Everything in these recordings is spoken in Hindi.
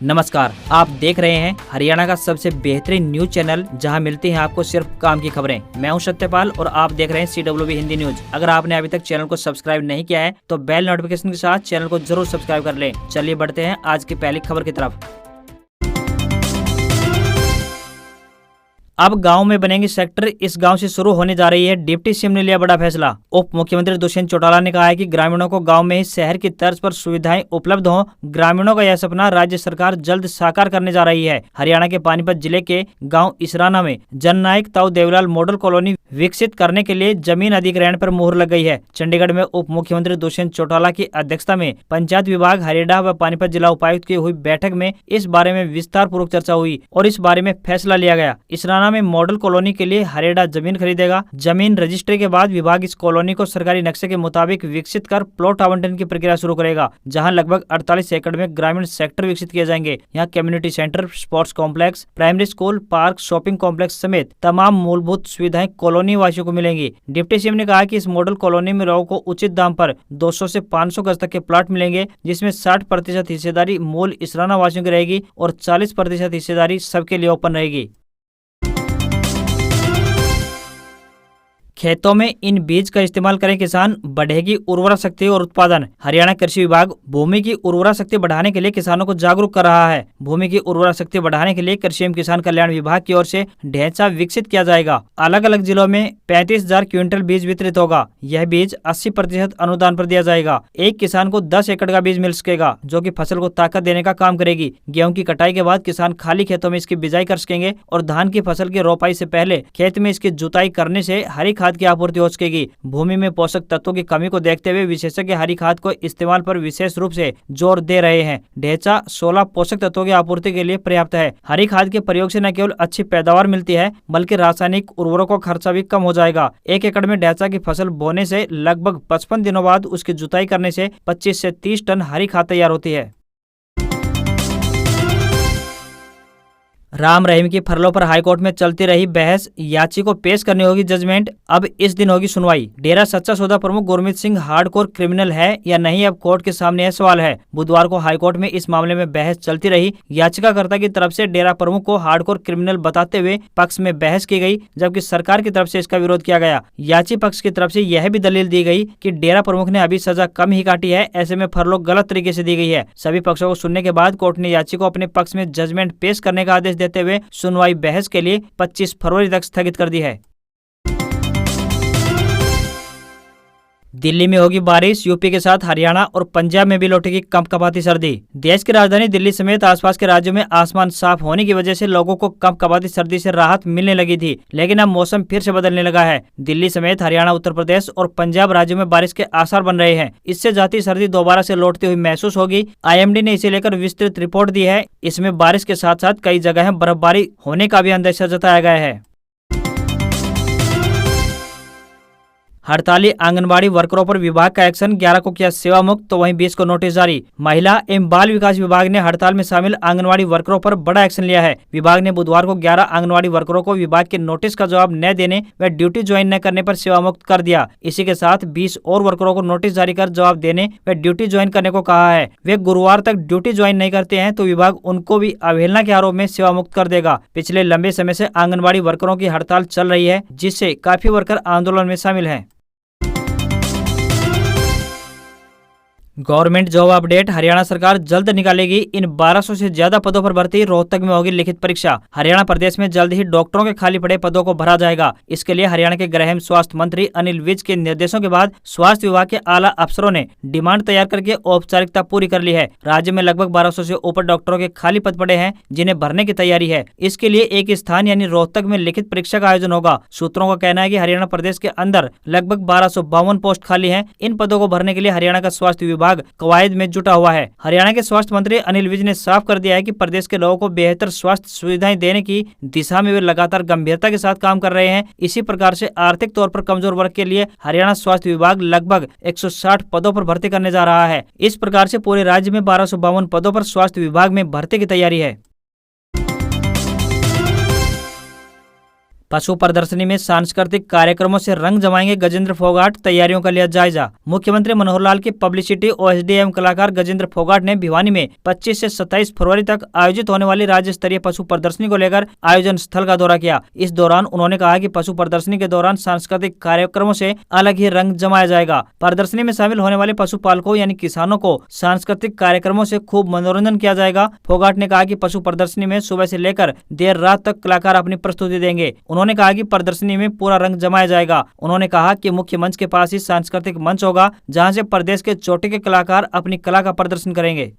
नमस्कार, आप देख रहे हैं हरियाणा का सबसे बेहतरीन न्यूज चैनल जहां मिलती हैं आपको सिर्फ काम की खबरें। मैं हूं सत्यपाल और आप देख रहे हैं CWB हिंदी न्यूज। अगर आपने अभी तक चैनल को सब्सक्राइब नहीं किया है तो बेल नोटिफिकेशन के साथ चैनल को जरूर सब्सक्राइब कर लें। चलिए बढ़ते हैं आज की पहली खबर की तरफ। अब गांव में बनेंगे सेक्टर, इस गांव से शुरू होने जा रही है। डिप्टी सीएम ने लिया बड़ा फैसला। उप मुख्यमंत्री दुष्यंत चौटाला ने कहा है कि ग्रामीणों को गांव में ही शहर की तर्ज पर सुविधाएं उपलब्ध हों। ग्रामीणों का यह सपना राज्य सरकार जल्द साकार करने जा रही है। हरियाणा के पानीपत जिले के गाँव इसराना में जननायक ताऊ देवलाल मॉडल कॉलोनी विकसित करने के लिए जमीन अधिग्रहण पर मुहर लग गई है। चंडीगढ़ में उप मुख्यमंत्री दुष्यंत चौटाला की अध्यक्षता में पंचायत विभाग, हरियाणा व पानीपत जिला उपायुक्त की हुई बैठक में इस बारे में विस्तार पूर्वक चर्चा हुई और इस बारे में फैसला लिया गया। इसराना में मॉडल कॉलोनी के लिए हरियाणा जमीन खरीदेगा। जमीन रजिस्ट्री के बाद विभाग इस कॉलोनी को सरकारी नक्शे के मुताबिक विकसित कर प्लॉट आवंटन की प्रक्रिया शुरू करेगा, जहां लगभग 48 एकड़ में ग्रामीण सेक्टर विकसित किए जाएंगे। यहाँ community centre, sports complex, primary school, park, shopping complex समेत तमाम मूलभूत सुविधाएं कॉलोनी वासियों को मिलेंगी। डिप्टी सीएम ने कहा कि इस मॉडल कॉलोनी में लोगों को उचित दाम पर 200 से 500 गज तक के प्लॉट मिलेंगे, जिसमें 60% हिस्सेदारी मूल इसराना वासियों की रहेगी और 40% हिस्सेदारी सबके लिए ओपन रहेगी। खेतों में इन बीज का इस्तेमाल करें किसान, बढ़ेगी उर्वरा शक्ति और उत्पादन। हरियाणा कृषि विभाग भूमि की उर्वरा शक्ति बढ़ाने के लिए किसानों को जागरूक कर रहा है। भूमि की उर्वरा शक्ति बढ़ाने के लिए कृषि एवं किसान कल्याण विभाग की ओर से ढांचा विकसित किया जाएगा। अलग अलग जिलों में 35,000 क्विंटल बीज वितरित होगा। यह बीज 80% अनुदान पर दिया जाएगा। एक किसान को 10 एकड़ का बीज मिल सकेगा, जो कि फसल को ताकत देने का काम करेगी। गेहूं की कटाई के बाद किसान खाली खेतों में इसकी बिजाई कर सकेंगे और धान की फसल की रोपाई से पहले खेत में इसकी जुताई करने से हरी खाद की आपूर्ति हो सकेगी। भूमि में पोषक तत्वों की कमी को देखते हुए विशेषज्ञ हरी खाद को इस्तेमाल पर विशेष रूप से जोर दे रहे हैं। ढांचा 16 पोषक तत्वों की आपूर्ति के लिए पर्याप्त है। हरी खाद के प्रयोग से न केवल अच्छी पैदावार मिलती है, बल्कि रासायनिक उर्वरकों का खर्चा भी कम हो जाएगा। 1 एकड़ में ढांचा की फसल बोने से लगभग 55 दिनों बाद उसकी जुताई करने से 25 से 30 टन हरी खाद तैयार होती है। राम रहीम की फरलों पर हाईकोर्ट में चलती रही बहस, याची को पेश करनी होगी जजमेंट। अब इस दिन होगी सुनवाई। डेरा सच्चा सौदा प्रमुख गुरमीत सिंह हार्डकोर क्रिमिनल है या नहीं, अब कोर्ट के सामने यह सवाल है। बुधवार को हाईकोर्ट में इस मामले में बहस चलती रही। याचिकाकर्ता की तरफ से डेरा प्रमुख को हार्डकोर क्रिमिनल बताते हुए पक्ष में बहस की गई, जबकि सरकार की तरफ से इसका विरोध किया गया। याची पक्ष की तरफ से यह भी दलील दी गई कि डेरा प्रमुख ने अभी सजा कम ही काटी है, ऐसे में फरलो गलत तरीके से दी गई है। सभी पक्षों को सुनने के बाद कोर्ट ने याची को अपने पक्ष में जजमेंट पेश करने का आदेश देते हुए सुनवाई बहस के लिए 25 फरवरी तक स्थगित कर दी है। दिल्ली में होगी बारिश, यूपी के साथ हरियाणा और पंजाब में भी लौटेगी कंपकपाती सर्दी। देश की राजधानी दिल्ली समेत आसपास के राज्यों में आसमान साफ होने की वजह से लोगों को कंपकपाती सर्दी से राहत मिलने लगी थी, लेकिन अब मौसम फिर से बदलने लगा है। दिल्ली समेत हरियाणा, उत्तर प्रदेश और पंजाब राज्यों में बारिश के आसार बन रहे हैं। इससे जाती सर्दी दोबारा से लौटती हुई महसूस होगी। IMD ने इसे लेकर विस्तृत रिपोर्ट दी है। इसमें बारिश के साथ साथ कई जगह बर्फबारी होने का भी अंदेशा जताया गया है। हड़ताली आंगनबाड़ी वर्करों पर विभाग का एक्शन, 11 को किया सेवा मुक्त तो वहीं 20 को नोटिस जारी। महिला एवं बाल विकास विभाग ने हड़ताल में शामिल आंगनबाड़ी वर्करों पर बड़ा एक्शन लिया है। विभाग ने बुधवार को 11 आंगनबाड़ी वर्करों को विभाग के नोटिस का जवाब न देने व ड्यूटी ज्वाइन न करने पर सेवा मुक्त कर दिया। इसी के साथ 20 और वर्करों को नोटिस जारी कर जवाब देने व ड्यूटी ज्वाइन करने को कहा है। वे गुरुवार तक ड्यूटी ज्वाइन नहीं करते हैं तो विभाग उनको भी अवहेलना के आरोप में सेवा मुक्त कर देगा। पिछले लंबे समय से आंगनबाड़ी वर्करों की हड़ताल चल रही है, जिससे काफी वर्कर आंदोलन में शामिल हैं। गवर्नमेंट जॉब अपडेट, हरियाणा सरकार जल्द निकालेगी इन 1200 से ज्यादा पदों पर भर्ती। रोहतक में होगी लिखित परीक्षा। हरियाणा प्रदेश में जल्द ही डॉक्टरों के खाली पड़े पदों को भरा जाएगा। इसके लिए हरियाणा के गृह एवं स्वास्थ्य मंत्री अनिल विज के निर्देशों के बाद स्वास्थ्य विभाग के आला अफसरों ने डिमांड तैयार करके औपचारिकता पूरी कर ली है। राज्य में लगभग 1200 से ऊपर डॉक्टरों के खाली पद पड़े हैं, जिन्हें भरने की तैयारी है। इसके लिए एक स्थान यानी रोहतक में लिखित परीक्षा का आयोजन होगा। सूत्रों का कहना है कि हरियाणा प्रदेश के अंदर लगभग 1252 पोस्ट खाली हैं। इन पदों को भरने के लिए हरियाणा का स्वास्थ्य विभाग कवायद में जुटा हुआ है। हरियाणा के स्वास्थ्य मंत्री अनिल विज ने साफ कर दिया है कि प्रदेश के लोगों को बेहतर स्वास्थ्य सुविधाएं देने की दिशा में वे लगातार गंभीरता के साथ काम कर रहे हैं। इसी प्रकार से आर्थिक तौर पर कमजोर वर्ग के लिए हरियाणा स्वास्थ्य विभाग लगभग 160 पदों पर भर्ती करने जा रहा है। इस प्रकार से पूरे राज्य में 1252 पदों पर स्वास्थ्य विभाग में भर्ती की तैयारी है। पशु प्रदर्शनी में सांस्कृतिक कार्यक्रमों से रंग जमाएंगे गजेंद्र फोगाट, तैयारियों का लिया जायजा। मुख्यमंत्री मनोहर लाल की पब्लिसिटी ओएसडी एवं कलाकार गजेंद्र फोगाट ने भिवानी में 25 से 27 फरवरी तक आयोजित होने वाली राज्य स्तरीय पशु प्रदर्शनी को लेकर आयोजन स्थल का दौरा किया। इस दौरान उन्होंने कहा कि पशु प्रदर्शनी के दौरान सांस्कृतिक कार्यक्रमों से अलग ही रंग जमाया जाएगा। प्रदर्शनी में शामिल होने वाले पशुपालकों यानी किसानों को सांस्कृतिक कार्यक्रमों से खूब मनोरंजन किया जाएगा। फोगाट ने कहा कि पशु प्रदर्शनी में सुबह से लेकर देर रात तक कलाकार अपनी प्रस्तुति देंगे। उन्होंने कहा कि प्रदर्शनी में पूरा रंग जमाया जाएगा। उन्होंने कहा कि मुख्य मंच के पास ही सांस्कृतिक मंच होगा, जहां से प्रदेश के चोटी के कलाकार अपनी कला का प्रदर्शन करेंगे।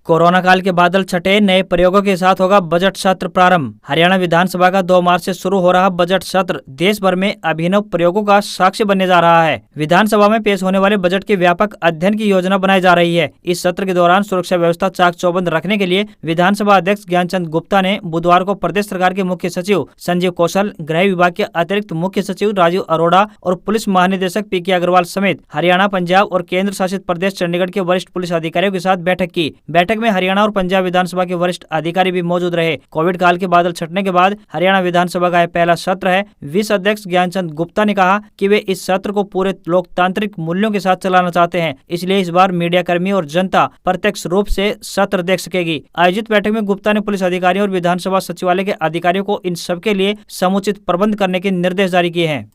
कोरोना काल के बादल छटे, नए प्रयोगों के साथ होगा बजट सत्र प्रारंभ। हरियाणा विधानसभा का 2 मार्च से शुरू हो रहा बजट सत्र देश भर में अभिनव प्रयोगों का साक्ष्य बनने जा रहा है। विधानसभा में पेश होने वाले बजट के व्यापक अध्ययन की योजना बनाई जा रही है। इस सत्र के दौरान सुरक्षा व्यवस्था चाक चौबंद रखने के लिए विधानसभा अध्यक्ष ज्ञानचंद गुप्ता ने बुधवार को प्रदेश सरकार के मुख्य सचिव संजीव कौशल, गृह विभाग के अतिरिक्त मुख्य सचिव राजीव अरोड़ा और पुलिस महानिदेशक पीके अग्रवाल समेत हरियाणा, पंजाब और केंद्र शासित प्रदेश चंडीगढ़ के वरिष्ठ पुलिस अधिकारियों के साथ बैठक की। बैठक में हरियाणा और पंजाब विधानसभा के वरिष्ठ अधिकारी भी मौजूद रहे। कोविड काल के बादल छटने के बाद हरियाणा विधानसभा का यह पहला सत्र है। विस अध्यक्ष ज्ञानचंद गुप्ता ने कहा कि वे इस सत्र को पूरे लोकतांत्रिक मूल्यों के साथ चलाना चाहते हैं, इसलिए इस बार मीडिया कर्मी और जनता प्रत्यक्ष रूप से सत्र देख सकेगी। आयोजित बैठक में गुप्ता ने पुलिस अधिकारियों और विधानसभा सचिवालय के अधिकारियों को इन सबके लिए समुचित प्रबंध करने के निर्देश जारी किए हैं।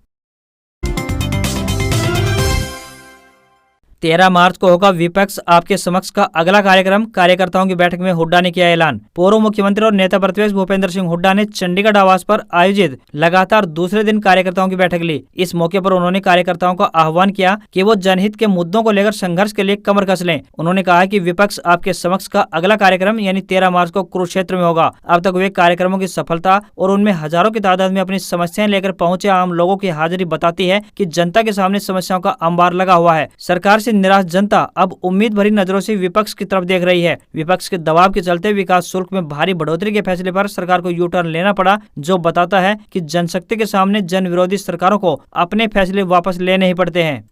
13 मार्च को होगा विपक्ष आपके समक्ष का अगला कार्यक्रम। कार्यकर्ताओं की बैठक में हुड्डा ने किया ऐलान। पूर्व मुख्यमंत्री और नेता प्रतिपक्ष भूपेंद्र सिंह हुड्डा ने चंडीगढ़ आवास पर आयोजित लगातार दूसरे दिन कार्यकर्ताओं की बैठक ली। इस मौके पर उन्होंने कार्यकर्ताओं का आह्वान किया कि वो जनहित के मुद्दों को लेकर संघर्ष के लिए कमर कस लें। उन्होंने कहा कि विपक्ष आपके समक्ष का अगला कार्यक्रम यानी 13 मार्च को कुरुक्षेत्र में होगा। अब तक हुए कार्यक्रमों की सफलता और उनमें हजारों की तादाद में अपनी समस्याएं लेकर पहुंचे आम लोगों की हाजिरी बताती है कि जनता के सामने समस्याओं का अंबार लगा हुआ है। सरकार से निराश जनता अब उम्मीद भरी नजरों से विपक्ष की तरफ देख रही है। विपक्ष के दबाव के चलते विकास शुल्क में भारी बढ़ोतरी के फैसले पर सरकार को यू टर्न लेना पड़ा, जो बताता है कि जनशक्ति के सामने जन विरोधी सरकारों को अपने फैसले वापस लेने ही पड़ते हैं।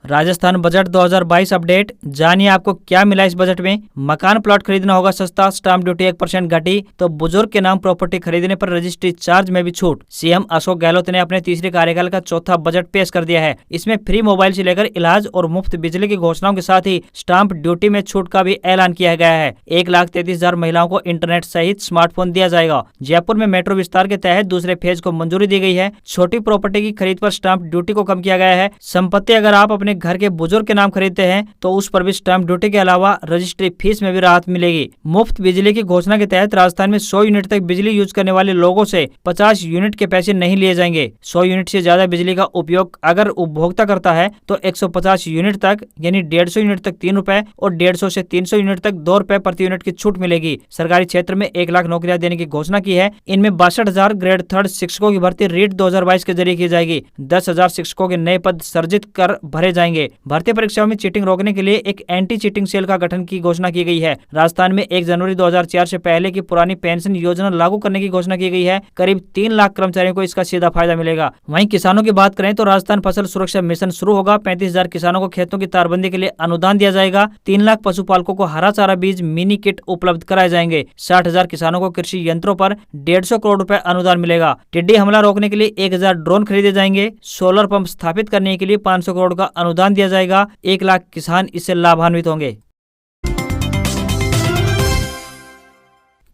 राजस्थान बजट 2022 अपडेट, जानिए आपको क्या मिला इस बजट में। मकान प्लॉट खरीदना होगा सस्ता, स्टाम्प ड्यूटी 1% घटी, तो बुजुर्ग के नाम प्रॉपर्टी खरीदने पर रजिस्ट्री चार्ज में भी छूट। सीएम अशोक गहलोत ने अपने तीसरे कार्यकाल का चौथा बजट पेश कर दिया है। इसमें फ्री मोबाइल से लेकर इलाज और मुफ्त बिजली की घोषणाओं के साथ ही स्टाम्प ड्यूटी में छूट का भी ऐलान किया गया है। 1,33,000 महिलाओं को इंटरनेट सहित स्मार्टफोन दिया जाएगा। जयपुर में मेट्रो विस्तार के तहत दूसरे फेज को मंजूरी दी गई है। छोटी प्रॉपर्टी की खरीद पर स्टाम्प ड्यूटी को कम किया गया है। संपत्ति अगर आप अपने घर के बुजुर्ग के नाम खरीदते हैं तो उस पर भी स्टाम्प ड्यूटी के अलावा रजिस्ट्री फीस में भी राहत मिलेगी। मुफ्त बिजली की घोषणा के तहत राजस्थान में 100 यूनिट तक बिजली यूज करने वाले लोगों से 50 यूनिट के पैसे नहीं लिए जाएंगे। 100 यूनिट से ज्यादा बिजली का उपयोग अगर उपभोक्ता करता है तो 150 यूनिट तक यानी 150 यूनिट तक 3 रुपए और 150 से 300 यूनिट तक 2 रुपए प्रति यूनिट की छूट मिलेगी। सरकारी क्षेत्र में 1 लाख नौकरियां देने की घोषणा की है। इनमें 62,000 ग्रेड 3 शिक्षकों की भर्ती रीट 2022 के जरिए की जाएगी। 10,000 शिक्षकों के नए पद सृजित कर भरे जाएंगे। भर्ती परीक्षाओं में चीटिंग रोकने के लिए एक एंटी चीटिंग सेल का गठन की घोषणा की गई है। राजस्थान में 1 जनवरी 2004 से पहले की पुरानी पेंशन योजना लागू करने की घोषणा की गई है। करीब 3 लाख कर्मचारियों को इसका सीधा फायदा मिलेगा। वहीं किसानों की बात करें तो राजस्थान फसल सुरक्षा मिशन शुरू होगा। 35,000 किसानों को खेतों की तारबंदी के लिए अनुदान दिया जाएगा। 3 लाख पशुपालकों को हरा चारा बीज मिनी किट उपलब्ध कराए जाएंगे। 60,000 किसानों को कृषि यंत्रों पर 150 करोड़ रुपए अनुदान मिलेगा। टिड्डी हमला रोकने के लिए 1,000 ड्रोन खरीदे जाएंगे। सोलर पंप स्थापित करने के लिए 500 करोड़ का अनुदान दिया जाएगा। 1 लाख किसान इससे लाभान्वित होंगे।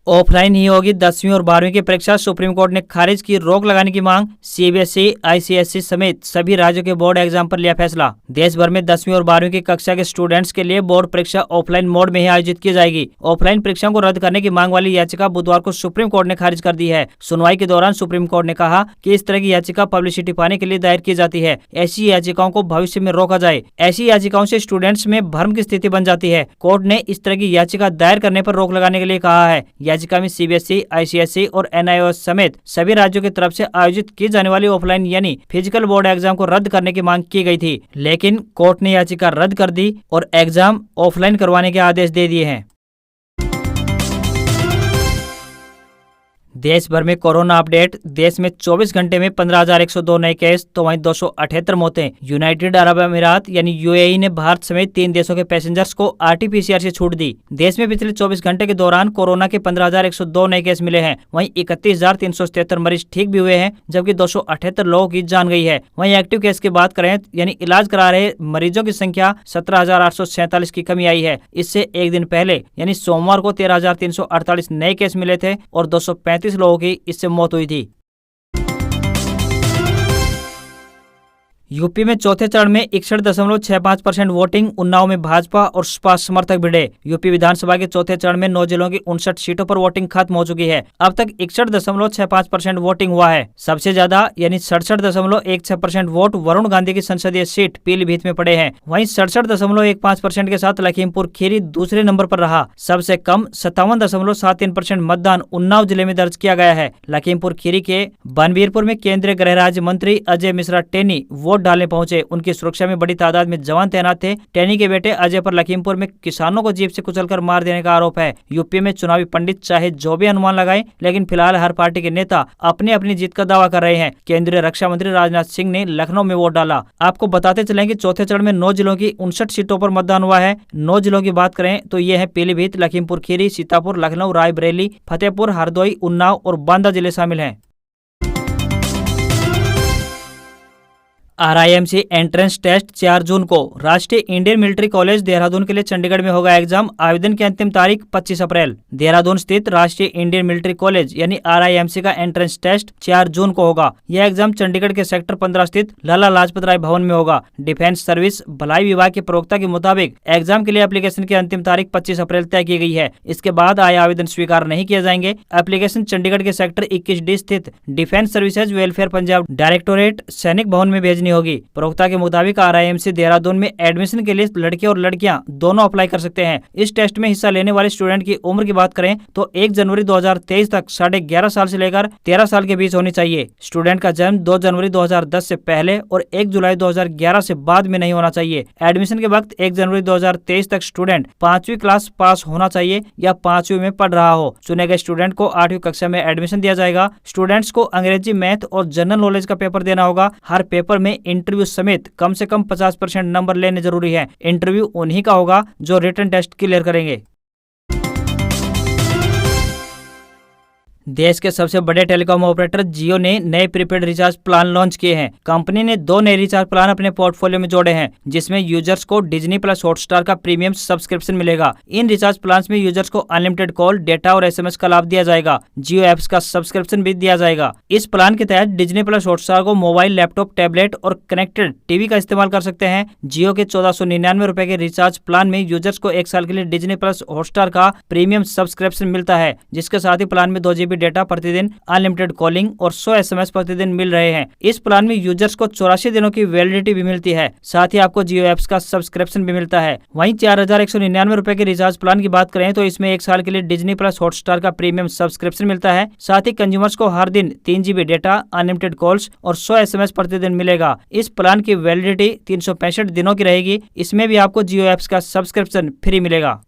ऑफलाइन ही होगी 10वीं और 12वीं की परीक्षा, सुप्रीम कोर्ट ने खारिज की रोक लगाने की मांग। सीबीएसई, आईसीएसई समेत सभी राज्यों के बोर्ड एग्जाम पर लिया फैसला। देश भर में 10वीं और 12वीं की कक्षा के स्टूडेंट्स के लिए बोर्ड परीक्षा ऑफलाइन मोड में ही आयोजित की जाएगी। ऑफलाइन परीक्षाओं को रद्द करने की मांग वाली याचिका बुधवार को सुप्रीम कोर्ट ने खारिज कर दी है। सुनवाई के दौरान सुप्रीम कोर्ट ने कहा कि इस तरह की याचिका पब्लिसिटी पाने के लिए दायर की जाती है। ऐसी याचिकाओं को भविष्य में रोका जाए। ऐसी याचिकाओं से स्टूडेंट्स में भ्रम की स्थिति बन जाती है। कोर्ट ने इस तरह की याचिका दायर करने पर रोक लगाने के लिए कहा है। याचिका में सीबीएसई, आईसीएसई और एनआईओएस समेत सभी राज्यों की तरफ से आयोजित की जाने वाली ऑफलाइन यानी फिजिकल बोर्ड एग्जाम को रद्द करने की मांग की गई थी, लेकिन कोर्ट ने याचिका रद्द कर दी और एग्जाम ऑफलाइन करवाने के आदेश दे दिए हैं। देश भर में कोरोना अपडेट। देश में 24 घंटे में 15,102 नए केस तो वहीं 278 मौतें। यूनाइटेड अरब अमीरात यानी यूएई ने भारत समेत 3 देशों के पैसेंजर्स को आरटीपीसीआर से छूट दी। देश में पिछले 24 घंटे के दौरान कोरोना के 15,102 नए केस मिले हैं। वहीं 31,377 मरीज ठीक भी हुए हैं, जबकि 278 लोगों की जान गई है। वहीं एक्टिव केस की बात करें यानी इलाज करा रहे मरीजों की संख्या 17,847 की कमी आई है। इससे एक दिन पहले यानी सोमवार को 13,348 नए केस मिले थे और 235 लोगों की इससे मौत हुई थी। यूपी में चौथे चरण में 61.65% वोटिंग। उन्नाव में भाजपा और सपा समर्थक भिड़े। यूपी विधानसभा के चौथे चरण में 9 जिलों की 59 सीटों पर वोटिंग खत्म हो चुकी है। अब तक 61.65% वोटिंग हुआ है। सबसे ज्यादा यानी 67.16% वोट वरुण गांधी की संसदीय सीट पीलीभीत में पड़े हैं। वहीं 67.15% के साथ लखीमपुर खीरी दूसरे नंबर पर रहा। सबसे कम 57.73% मतदान उन्नाव जिले में दर्ज किया गया है। लखीमपुर खीरी के बनबीरपुर में केंद्रीय गृह राज्य मंत्री अजय मिश्रा टेनी वोट डालने पहुंचे। उनकी सुरक्षा में बड़ी तादाद में जवान तैनात थे। टेनी के बेटे अजय पर लखीमपुर में किसानों को जीप से कुचलकर मार देने का आरोप है। यूपी में चुनावी पंडित चाहे जो भी अनुमान लगाएं, लेकिन फिलहाल हर पार्टी के नेता अपनी अपनी जीत का दावा कर रहे हैं। केंद्रीय रक्षा मंत्री राजनाथ सिंह ने लखनऊ में वोट डाला। आपको बताते चलें कि चौथे चरण में 9 जिलों की 59 सीटों पर मतदान हुआ है। 9 जिलों की बात करें तो ये है पीलीभीत, लखीमपुर खीरी, सीतापुर, लखनऊ, रायबरेली, फतेहपुर, हरदोई, उन्नाव और बांदा जिले शामिल हैं। RIMC एंट्रेंस टेस्ट 4 जून को। राष्ट्रीय इंडियन मिलिट्री कॉलेज देहरादून के लिए चंडीगढ़ में होगा एग्जाम। आवेदन की अंतिम तारीख 25 अप्रैल। देहरादून स्थित राष्ट्रीय इंडियन मिलिट्री कॉलेज यानी RIMC का एंट्रेंस टेस्ट 4 जून को होगा। यह एग्जाम चंडीगढ़ के सेक्टर 15 स्थित लाला लाजपत राय भवन में होगा। डिफेंस सर्विस भलाई विभाग के प्रवक्ता के मुताबिक एग्जाम के लिए एप्लीकेशन की अंतिम तारीख 25 अप्रैल तय की गई है। इसके बाद आए आवेदन स्वीकार नहीं किए जाएंगे। एप्लीकेशन चंडीगढ़ के सेक्टर 21D स्थित defence services welfare Punjab directorate सैनिक भवन में भेजनी होगी। प्रवक्ता के मुताबिक RIMC देहरादून में एडमिशन के लिए लड़के और लड़कियां दोनों अप्लाई कर सकते हैं। इस टेस्ट में हिस्सा लेने वाले स्टूडेंट की उम्र की बात करें तो 1 जनवरी 2023 तक 11.5 साल से लेकर 13 साल के बीच होनी चाहिए। स्टूडेंट का जन्म 2 जनवरी 2010 से पहले और 1 जुलाई 2011 से बाद में नहीं होना चाहिए। एडमिशन के वक्त 1 जनवरी 2023 तक स्टूडेंट 5वीं क्लास पास होना चाहिए या 5वीं में पढ़ रहा हो। चुने गए स्टूडेंट को 8वीं कक्षा में एडमिशन दिया जाएगा। स्टूडेंट्स को अंग्रेजी, मैथ और जनरल नॉलेज का पेपर देना होगा। हर पेपर में इंटरव्यू समेत कम से कम 50% नंबर लेने जरूरी है। इंटरव्यू उन्हीं का होगा जो रिटन टेस्ट क्लियर करेंगे। देश के सबसे बड़े टेलीकॉम ऑपरेटर जियो ने नए प्रीपेड रिचार्ज प्लान लॉन्च किए हैं। कंपनी ने 2 नए रिचार्ज प्लान अपने पोर्टफोलियो में जोड़े हैं, जिसमें यूजर्स को डिज्नी प्लस हॉटस्टार का प्रीमियम सब्सक्रिप्शन मिलेगा। इन रिचार्ज प्लान में यूजर्स को अनलिमिटेड कॉल, डेटा और SMS का लाभ दिया जाएगा। जियो एप्स का सब्सक्रिप्शन भी दिया जाएगा। इस प्लान के तहत डिज्नी प्लस हॉटस्टार को मोबाइल, लैपटॉप, टैबलेट और कनेक्टेड टीवी का इस्तेमाल कर सकते हैं। जियो के 1499 रुपए के रिचार्ज प्लान में यूजर्स को 1 साल के लिए डिज्नी प्लस हॉटस्टार का प्रीमियम सब्सक्रिप्शन मिलता है, जिसके साथ ही प्लान में 2 GB डेटा प्रतिदिन, अनलिमिटेड कॉलिंग और 100 SMS प्रतिदिन मिल रहे हैं। इस प्लान में यूजर्स को 84 दिनों की वैलिडिटी भी मिलती है। साथ ही आपको जियो एप्स का सब्सक्रिप्शन भी मिलता है। वहीं 4199 रुपए के रिचार्ज प्लान की बात करें तो इसमें 1 साल के लिए डिज्नी प्लस हॉटस्टार का प्रीमियम सब्सक्रिप्शन मिलता है। साथ ही कंज्यूमर्स को हर दिन 3 GB डेटा, अनलिमिटेड कॉल्स और 100 SMS प्रतिदिन मिलेगा। इस प्लान की वैलिडिटी 365 दिनों की रहेगी। इसमें भी आपको जियो एप्स का सब्सक्रिप्शन फ्री मिलेगा।